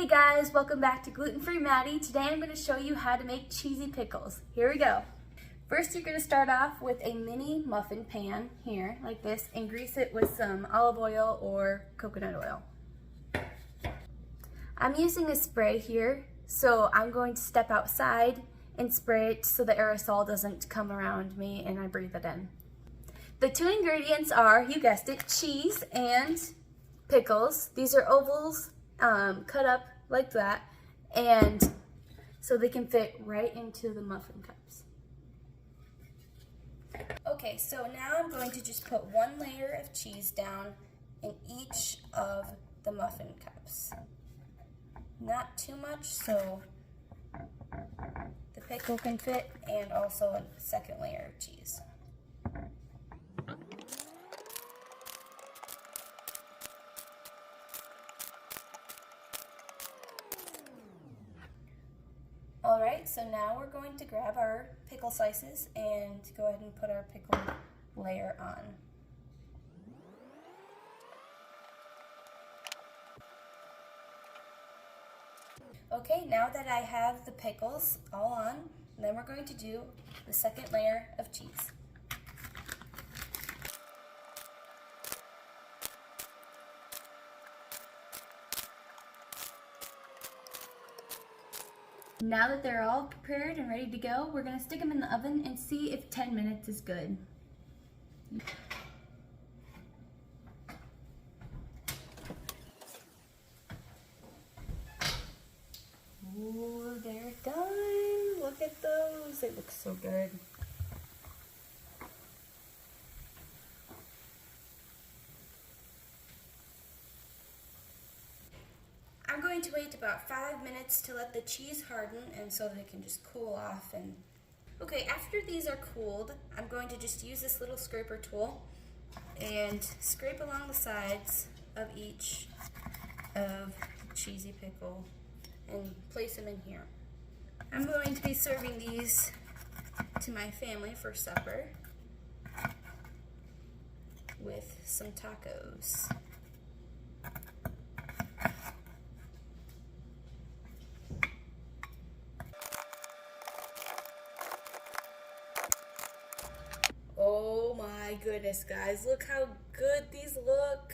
Hey guys, welcome back to Gluten-Free Maddie. Today I'm going to show you how to make cheesy pickles. Here we go. First you're going to start off with a mini muffin pan here, like this, and grease it with some olive oil or coconut oil. I'm using a spray here, so I'm going to step outside and spray it so the aerosol doesn't come around me and I breathe it in. The two ingredients are, you guessed it, cheese and pickles. These are ovals, cut up like that, and so they can fit right into the muffin cups. Okay, so now I'm going to just put one layer of cheese down in each of the muffin cups. Not too much so the pickle can fit, and also a second layer of cheese. Alright, so now we're going to grab our pickle slices and go ahead and put our pickle layer on. Okay, now that I have the pickles all on, then we're going to do the second layer of cheese. Now that they're all prepared and ready to go, we're going to stick them in the oven and see if 10 minutes is good. Ooh, they're done. Look at those. They look so good. I'm going to wait about 5 minutes to let the cheese harden and so they can just cool off. And okay, after these are cooled, I'm going to just use this little scraper tool and scrape along the sides of each of the cheesy pickle and place them in here. I'm going to be serving these to my family for supper with some tacos. Oh my goodness, guys, look how good these look.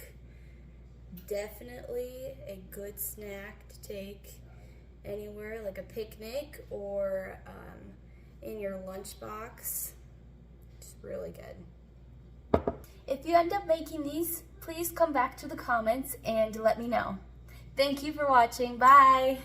Definitely a good snack to take anywhere, like a picnic or in your lunchbox. It's really good. If you end up making these, please come back to the comments and let me know. Thank you for watching. Bye.